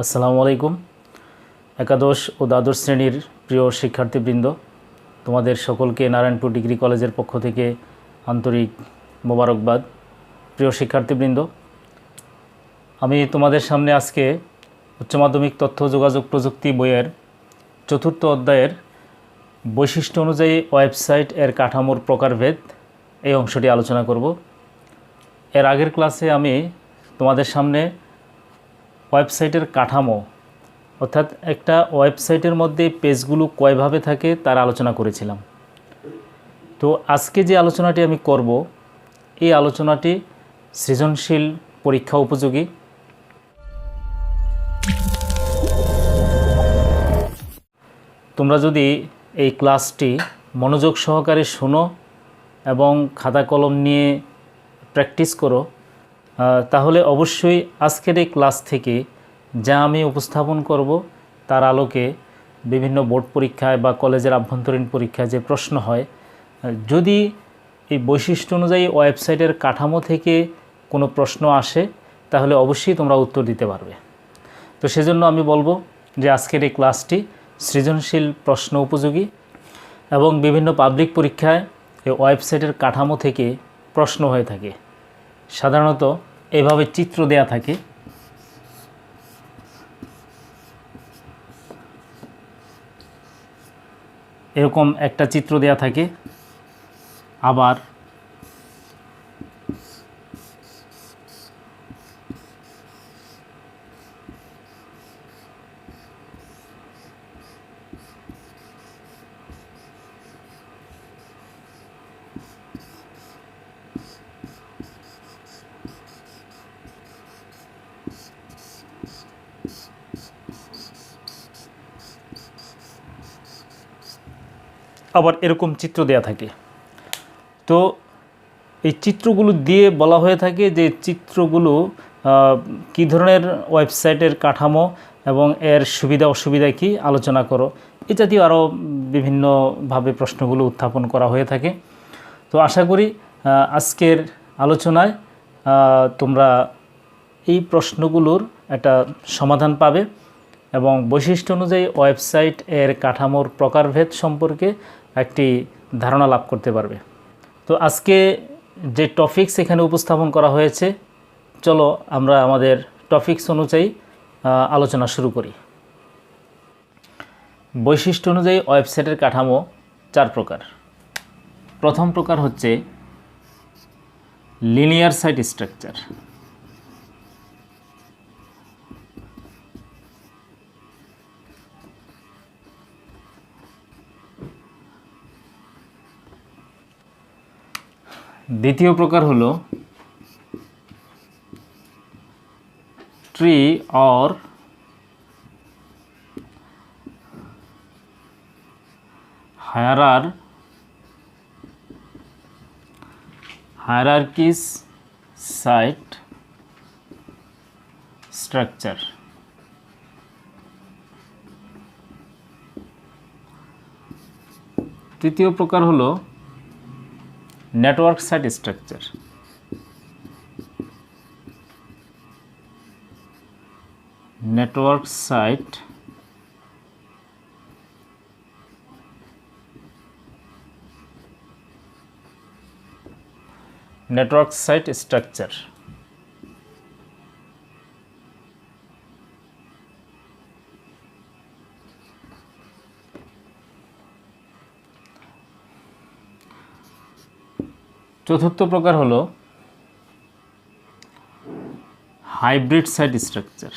আসসালামু আলাইকুম। একাদশ ও দ্বাদশ শ্রেণীর প্রিয় শিক্ষার্থীবৃন্দ, তোমাদের সকলকে নারায়ণপুর ডিগ্রি কলেজের পক্ষ থেকে আন্তরিক মোবারকবাদ। প্রিয় শিক্ষার্থীবৃন্দ, আমি তোমাদের সামনে আজকে উচ্চ মাধ্যমিক তথ্য যোগাযোগ প্রযুক্তি বইয়ের চতুর্থ অধ্যায়ের বৈশিষ্ট্য অনুযায়ী ওয়েবসাইট এর কাঠামোর প্রকারভেদ এই অংশটি আলোচনা করব। এর আগের ক্লাসে আমি তোমাদের সামনে ওয়েবসাইটের কাঠামো অর্থাৎ একটা ওয়েবসাইটের মধ্যে পেজগুলো কয়ভাবে থাকে তার আলোচনা করেছিলাম। তো আজকে যে আলোচনাটি আমি করব, এই আলোচনাটি সৃজনশীল পরীক্ষা উপযোগী। তোমরা যদি এই ক্লাসটি মনোযোগ সহকারে শোনো এবং খাতা কলম নিয়ে প্র্যাকটিস করো, তাহলে অবশ্যই আজকের এই ক্লাস থেকে যা আমি উপস্থাপন করব তার আলোকে বিভিন্ন বোর্ড পরীক্ষায় বা কলেজের আভ্যন্তরীণ পরীক্ষায় যে প্রশ্ন হয়, যদি এই বৈশিষ্ট্য অনুযায়ী ওয়েবসাইটের কাঠামো থেকে কোনো প্রশ্ন আসে তাহলে অবশ্যই তোমরা উত্তর দিতে পারবে। তো সেজন্য আমি বলবো যে আজকের এই ক্লাসটি সৃজনশীল প্রশ্ন উপযোগী এবং বিভিন্ন পাবলিক পরীক্ষায় এই ওয়েবসাইটের কাঠামো থেকে প্রশ্ন হয়ে থাকে। সাধারণত এভাবে চিত্র দেয়া থাকে। এরকম একটা চিত্র দেয়া থাকে, আবার এরকম চিত্র দেয়া থাকে। তো এই চিত্রগুলো দিয়ে বলা হয়ে থাকে যে চিত্রগুলো কী ধরনের ওয়েবসাইটের কাঠামো এবং এর সুবিধা অসুবিধা কি আলোচনা করো, এ জাতীয় আরও বিভিন্নভাবে প্রশ্নগুলো উত্থাপন করা হয়ে থাকে। তো আশা করি আজকের আলোচনায় তোমরা এই প্রশ্নগুলোর একটা সমাধান পাবে এবং বৈশিষ্ট্য অনুযায়ী ওয়েবসাইট এর কাঠামোর প্রকারভেদ সম্পর্কে একটি ধারণা লাভ করতে পারবে। তো আজকে যে টপিকস এখানে উপস্থাপন করা হয়েছে, চলো আমরা আমাদের টপিকস অনুযায়ী আলোচনা শুরু করি। বৈশিষ্ট্য অনুযায়ী ওয়েবসাইটের কাঠামো 4 প্রকার। প্রথম প্রকার হচ্ছে লিনিয়ার সাইট স্ট্রাকচার। দ্বিতীয় প্রকার হলো tree or hierarchies site structure. তৃতীয় প্রকার হলো network site structure. Network site structure. চতুর্থ প্রকার হলো হাইব্রিড সাইট স্ট্রাকচার।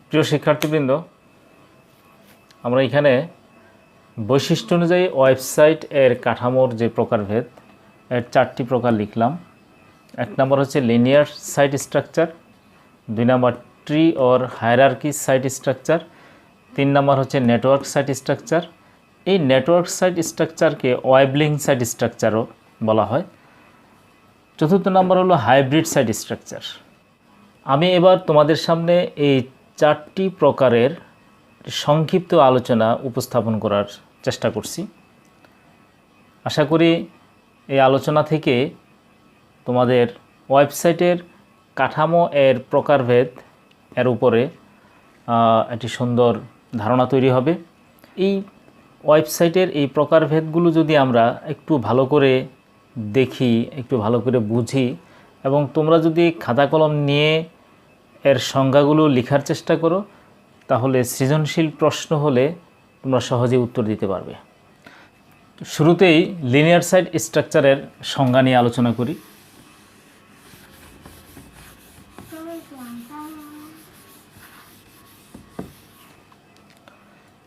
প্রিয় শিক্ষার্থীবৃন্দ, আমরা এখানে বৈশিষ্ট্য অনুযায়ী ওয়েবসাইট এর কাঠামোর যে প্রকারভেদ এর 4টি প্রকার লিখলাম। 1 নম্বর হচ্ছে linear site structure, 2 number tree or hierarchy site structure, 3 number হচ্ছে নেটওয়ার্ক সাইট স্ট্রাকচার। এই নেটওয়ার্ক সাইট স্ট্রাকচারকে ওয়েবলিং সাইট স্ট্রাকচারও বলা হয়। চতুর্থ নম্বর হলো হাইব্রিড সাইট স্ট্রাকচার। আমি এবার তোমাদের সামনে এই 4টি প্রকারের সংক্ষিপ্ত আলোচনা উপস্থাপন করার চেষ্টা করছি। আশা করি এই আলোচনা থেকে তোমাদের ওয়েবসাইটের কাঠামো এর প্রকারভেদ এর উপরে একটি সুন্দর ধারণা তৈরি হবে। এই ওয়েবসাইটের এই প্রকারভেদগুলো যদি আমরা একটু ভালো করে দেখি, একটু ভালো করে বুঝি এবং তোমরা যদি খাতা কলম নিয়ে এর সংজ্ঞাগুলো লেখার চেষ্টা করো, তাহলে সৃজনশীল প্রশ্ন হলে তোমরা সহজে উত্তর দিতে পারবে। শুরুতেই লিনিয়ার সাইট স্ট্রাকচারের সংজ্ঞা নিয়ে আলোচনা করি।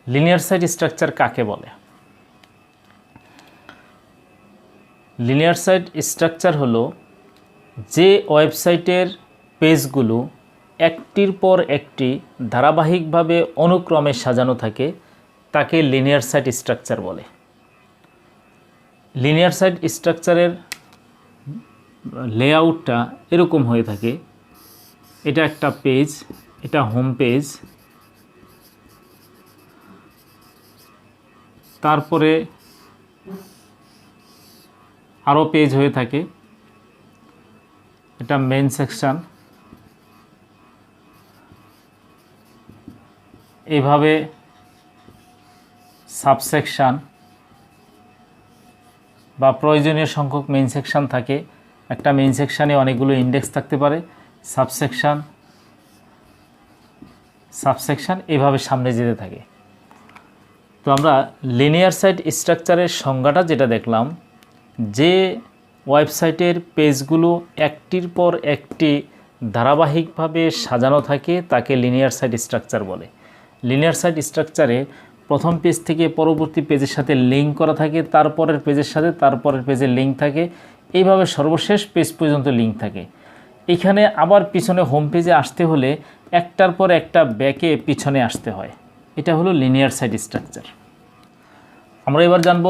লিনিয়ার সাইট স্ট্রাকচার কাকে বলে? লিনিয়ার সাইট স্ট্রাকচার হলো যে ওয়েবসাইটের পেজগুলো একটির পর একটি ধারাবাহিকভাবে অনুক্রমে সাজানো থাকে তাকে লিনিয়ার সাইট স্ট্রাকচার বলে। লিনিয়ার সাইট স্ট্রাকচারের লেআউটটা এরকম হয়ে থাকে। এটা একটা পেজ, এটা হোম পেজ, তারপরে আরও পেজ হয়ে থাকে, এটা মেইন সেকশন, এইভাবে সাবসেকশন বা প্রয়োজনীয় সংখ্যক মেইন সেকশন থাকে। একটা মেইন সেকশানে অনেকগুলো ইন্ডেক্স থাকতে পারে, সাবসেকশন এইভাবে সামনে যেতে থাকে। তো আমরা লিনিয়ার সাইট স্ট্রাকচারের সংজ্ঞাটা যেটা দেখলাম, যে ওয়েবসাইটের পেজগুলো একটির পর একটি ধারাবাহিকভাবে সাজানো থাকে তাকে লিনিয়ার সাইট স্ট্রাকচার বলে। লিনিয়ার সাইট স্ট্রাকচারে প্রথম পেজ থেকে পরবর্তী পেজের সাথে লিঙ্ক করা থাকে, তারপরের পেজের সাথে তারপরের পেজে লিঙ্ক থাকে, এইভাবে সর্বশেষ পেজ পর্যন্ত লিঙ্ক থাকে। এখানে আবার পিছনে হোম পেজে আসতে হলে একটার পর একটা ব্যাকে পিছনে আসতে হয়। এটা হলো লিনিয়ার সাইট স্ট্রাকচার। আমরা এবার জানব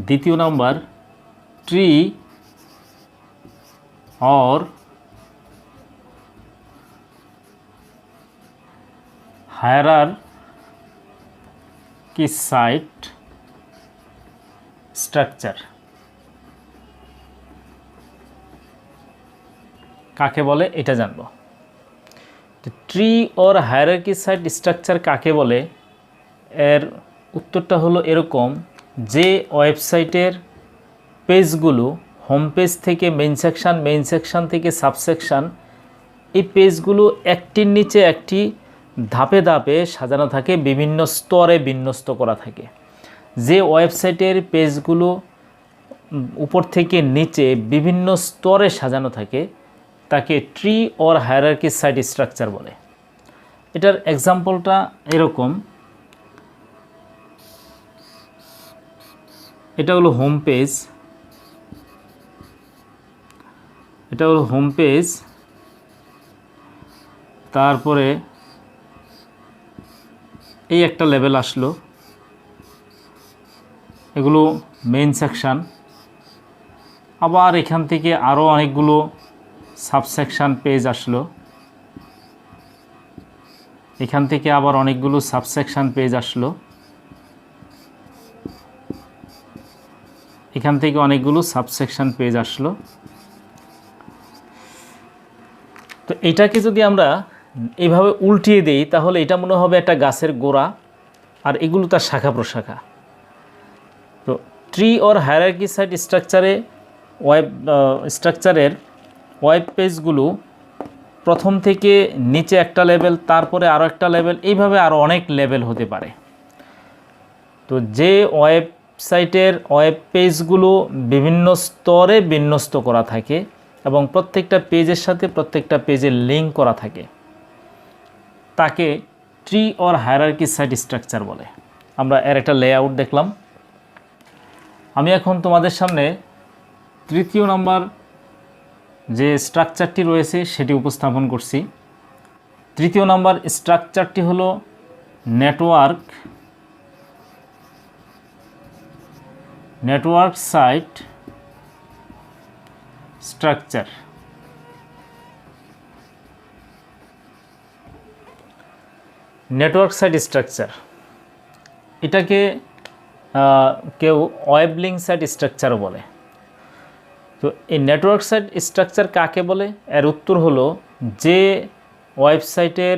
দ্বিতীয় number, tree or hierarchy site structure কাকে বলে এটা জানব। Tree or hierarchy site structure কাকে বলে এর উত্তরটা হলো এরকম, যে ওয়েবসাইটের পেজগুলো হোম পেজ থেকে মেইন সেকশন থেকে সাবসেকশন, এই পেজগুলো একটির নিচে একটি ধাপে ধাপে সাজানো থাকে, বিভিন্ন স্তরে বিন্যস্ত করা থাকে। যে ওয়েবসাইটের পেজগুলো উপর থেকে নিচে বিভিন্ন স্তরে সাজানো থাকে তাকে tree or hierarchy site structure বলে। এটার এক্সাম্পলটা এরকম, এটা হলো হোম পেজ, তারপরে এই একটা লেভেল আসলো, এগুলো মেইন সেকশন, আবার এখান থেকে আরও অনেকগুলো সাবসেকশন পেজ আসলো, এখান থেকে আবার অনেকগুলো সাবসেকশন পেজ আসলো, এখান থেকে অনেকগুলো সাবসেকশন পেজ আসলো। তো এটাকে যদি আমরা এইভাবে উল্টিয়ে দেই তাহলে এটা মনে হবে একটা গাছের গোড়া, আর এগুলো তার শাখা প্রশাখা। তো ট্রি অর হায়ারার্কি সাইট স্ট্রাকচারের ওয়েব পেজগুলো প্রথম থেকে নিচে একটা লেভেল, তারপরে আরও একটা লেভেল, এইভাবে আরও অনেক লেভেল হতে পারে। তো যে ওয়েবসাইটের ওয়েব পেজগুলো বিভিন্ন স্তরে বিন্যস্ত করা থাকে এবং প্রত্যেকটা পেজের সাথে প্রত্যেকটা পেজের লিঙ্ক করা থাকে তাকে tree or hierarchy site structure বলে। আমরা এর একটা লেআউট দেখলাম। আমি এখন তোমাদের সামনে তৃতীয় নাম্বার যে স্ট্রাকচারটি রয়েছে সেটি উপস্থাপন করছি। তৃতীয় নাম্বার স্ট্রাকচারটি হলো network site structure. Network site structure, এটাকে কেউ ওয়েব লিঙ্ক সাইট স্ট্রাকচারও বলে। তো এই নেটওয়ার্ক সাইট স্ট্রাকচার কাকে বলে? এর উত্তর হলো যে ওয়েবসাইটের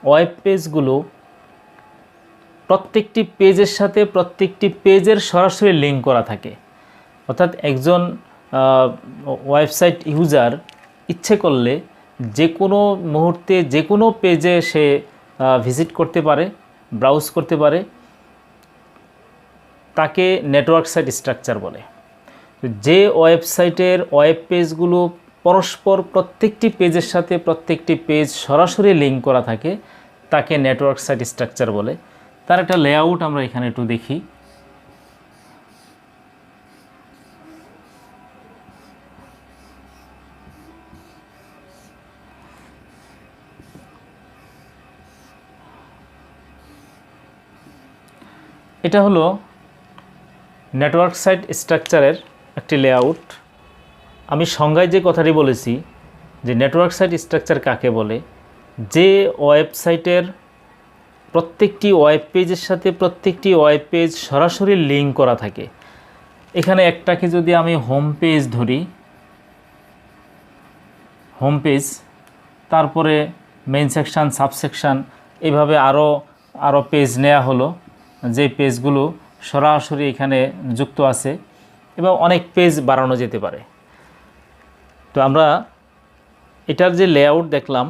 ওয়েব পেজগুলো প্রত্যেকটি পেজের সাথে প্রত্যেকটি পেজের সরাসরি লিঙ্ক করা থাকে। অর্থাৎ একজন ওয়েবসাইট ইউজার ইচ্ছে করলে যে কোনো মুহূর্তে যে কোনো পেজে সে ভিজিট করতে পারে, ব্রাউজ করতে পারে, তাকে নেটওয়ার্ক সাইট স্ট্রাকচার বলে। যে ওয়েবসাইটের ওয়েব পেজগুলো পরস্পর প্রত্যেকটি পেজের সাথে প্রত্যেকটি পেজ সরাসরি লিঙ্ক করা থাকে তাকে নেটওয়ার্ক সাইট স্ট্রাকচার বলে। তার একটা লেআউট আমরা এখানে একটু দেখি। এটা হলো নেটওয়ার্ক সাইট স্ট্রাকচারের একটি লেআউট। আমি সংজ্ঞায় যে কথাটি বলেছি যে নেটওয়ার্ক সাইট স্ট্রাকচার কাকে বলে, যে ওয়েবসাইটের প্রত্যেকটি ওয়েব পেজের সাথে প্রত্যেকটি ওয়েব পেজ সরাসরি লিঙ্ক করা থাকে। এখানে একটাকে যদি আমি হোম পেজ ধরি, হোম পেজ, তারপরে মেইন সেকশান, সাবসেকশান, এইভাবে আরও পেজ নেওয়া হলো, যে পেজগুলো সরাসরি এখানে যুক্ত আছে এবং অনেক পেজ বাড়ানো যেতে পারে। তো আমরা এটার যে লেআউট দেখলাম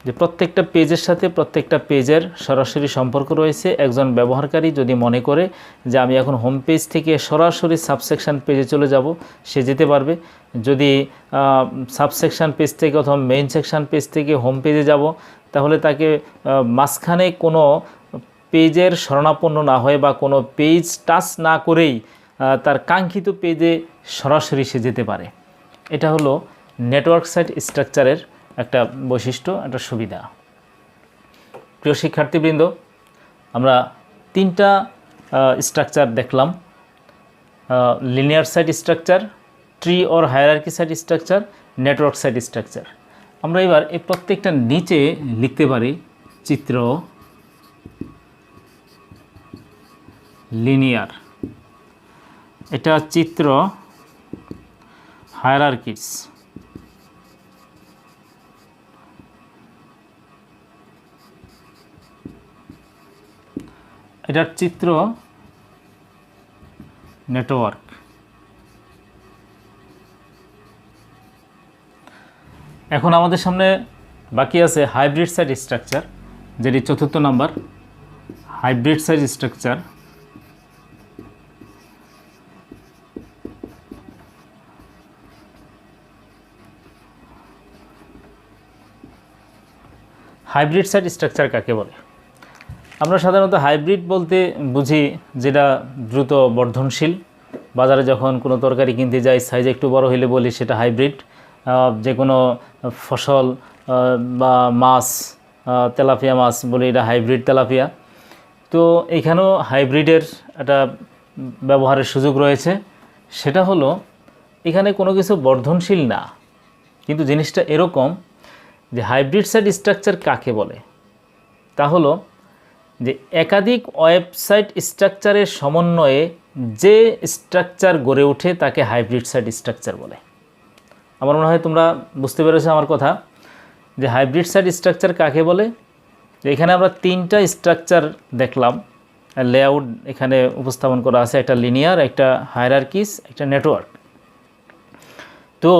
যে প্রত্যেকটা পেজের সাথে প্রত্যেকটা পেজের সরাসরি সম্পর্ক রয়েছে। একজন ব্যবহারকারী যদি মনে করে যে আমি এখন হোম পেজ থেকে সরাসরি সাবসেকশান পেজে চলে যাব, সে যেতে পারবে। যদি সাবসেকশান পেজ থেকে অথবা মেইন সেকশান পেজ থেকে হোম পেজে যাব, তাহলে তাকে মাঝখানে কোনো পেজের শরণাপন্ন না হয়ে বা কোনো পেজ টাচ না করেই তার কাঙ্ক্ষিত পেজে সরাসরি সে যেতে পারে। এটা হলো নেটওয়ার্ক সাইট স্ট্রাকচারের একটা বৈশিষ্ট্য, একটা সুবিধা। প্রিয় শিক্ষার্থীবৃন্দ, আমরা তিনটা স্ট্রাকচার দেখলাম: linear site structure, tree or hierarchy site structure, network site structure. আমরা এবার এই প্রত্যেকটা নিচে লিখতে পারি চিত্র লিনিয়ার, এটা চিত্র হায়ারার্কিস, এটার চিত্র নেটওয়ার্ক। এখন আমাদের সামনে বাকি আছে হাইব্রিড সাইট স্ট্রাকচার, যেটি চতুর্থ number. Hybrid site structure hybrid site structure কাকে বলে? আমরা সাধারণত হাইব্রিড বলতে বুঝি যেটা দ্রুত বর্ধনশীল। বাজারে যখন কোনো তরকারি কিনতে যাই, সাইজ একটু বড় হলে বলি সেটা হাইব্রিড। যে কোনো ফসল বা মাছ, তেলাপিয়া মাছ বলি এটা হাইব্রিড তেলাপিয়া। তো এখানেও হাইব্রিডের একটা ব্যবহারের সুযোগ রয়েছে। সেটা হলো এখানে কোনো কিছু বর্ধনশীল না, কিন্তু জিনিসটা এরকম যে হাইব্রিড সাইট স্ট্রাকচার কাকে বলে? তা হলো যে একাধিক ওয়েবসাইট স্ট্রাকচারের সমন্বয়ে যে স্ট্রাকচার গড়ে ওঠে তাকে হাইব্রিড সাইট স্ট্রাকচার বলে। আমার মনে হয় তোমরা বুঝতে পেরেছো আমার কথা, যে হাইব্রিড সাইট স্ট্রাকচার কাকে বলে। এখানে আমরা তিনটা স্ট্রাকচার দেখলাম, লেআউট এখানে উপস্থাপন করা আছে, একটা লিনিয়ার, একটা হায়ারার্কিস, একটা নেটওয়ার্ক। তো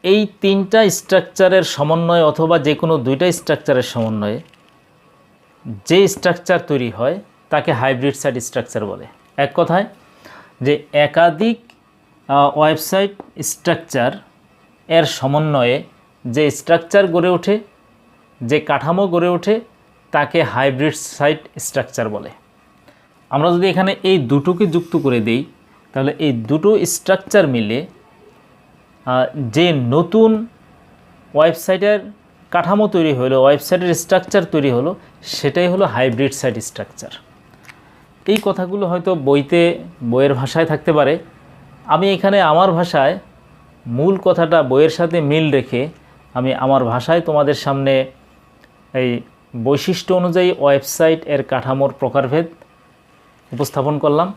এই তিনটা স্ট্রাকচারের সমন্বয়ে অথবা যে কোনো দুইটা স্ট্রাকচারের সমন্বয়ে যে স্ট্রাকচার তৈরি হয় তাকে হাইব্রিড সাইট স্ট্রাকচার বলে। এক কথায় যে একাধিক ওয়েবসাইট স্ট্রাকচার এর সমন্বয়ে যে স্ট্রাকচার গড়ে ওঠে, যে কাঠামো গড়ে ওঠে তাকে হাইব্রিড সাইট স্ট্রাকচার বলে। আমরা যদি এখানে এই দুটোকে যুক্ত করে দেই, তাহলে এই দুটো স্ট্রাকচার মিলে যে নতুন ওয়েবসাইটের কাঠামো তৈরি হলো, ওয়েবসাইটের স্ট্রাকচার তৈরি হলো, সেটাই হলো হাইব্রিড সাইট স্ট্রাকচার। এই কথাগুলো হয়তো বইয়ের ভাষায় থাকতে পারে। আমি এখানে আমার ভাষায় মূল কথাটা বইয়ের সাথে মিল রেখে আমি আমার ভাষায় তোমাদের সামনে এই বৈশিষ্ট্য অনুযায়ী ওয়েবসাইট এর কাঠামোর প্রকারভেদ উপস্থাপন করলাম।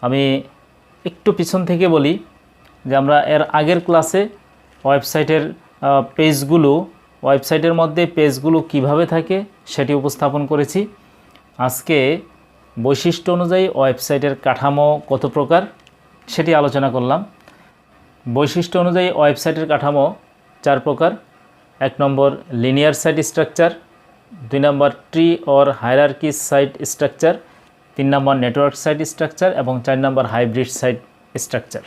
আমি একটু পিছন থেকে বলি যে আমরা এর আগের ক্লাসে ওয়েবসাইটের মধ্যে পেজগুলো কিভাবে থাকে সেটি উপস্থাপন করেছি। আজকে বৈশিষ্ট্য অনুযায়ী ওয়েবসাইটের কাঠামো কত প্রকার সেটি আলোচনা করলাম। বৈশিষ্ট্য অনুযায়ী ওয়েবসাইটের কাঠামো 4 প্রকার। 1 নম্বর linear site structure, 2 number tree or hierarchy site structure, 3 নম্বর নেটওয়ার্ক সাইট স্ট্রাকচার এবং 4 নম্বর হাইব্রিড সাইট স্ট্রাকচার।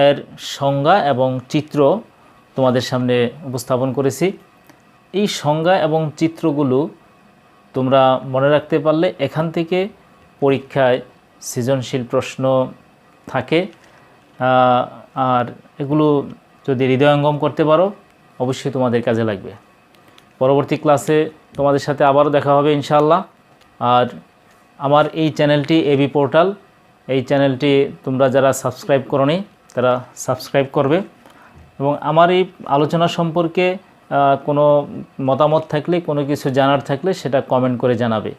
এর সংজ্ঞা এবং চিত্র তোমাদের সামনে উপস্থাপন করেছি। এই সংজ্ঞা এবং চিত্রগুলো তোমরা মনে রাখতে পারলে এখান থেকে পরীক্ষায় সৃজনশীল প্রশ্ন থাকে, আর এগুলো যদি হৃদয়ঙ্গম করতে পারো অবশ্যই তোমাদের কাজে লাগবে। পরবর্তী ক্লাসে তোমাদের সাথে আবারও দেখা হবে ইনশাআল্লাহ। আর আমার এই চ্যানেলটি এবি পোর্টাল, এই চ্যানেলটি তোমরা যারা সাবস্ক্রাইব করোনি তারা সাবস্ক্রাইব করবে এবং আমার এই আলোচনা সম্পর্কে কোনো মতামত থাকলে, কোনো কিছু জানার থাকলে সেটা কমেন্ট করে জানাবে।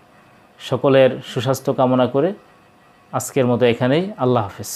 সকলের সুস্বাস্থ্য কামনা করে আজকের মতো এখানেই। আল্লাহ হাফেজ।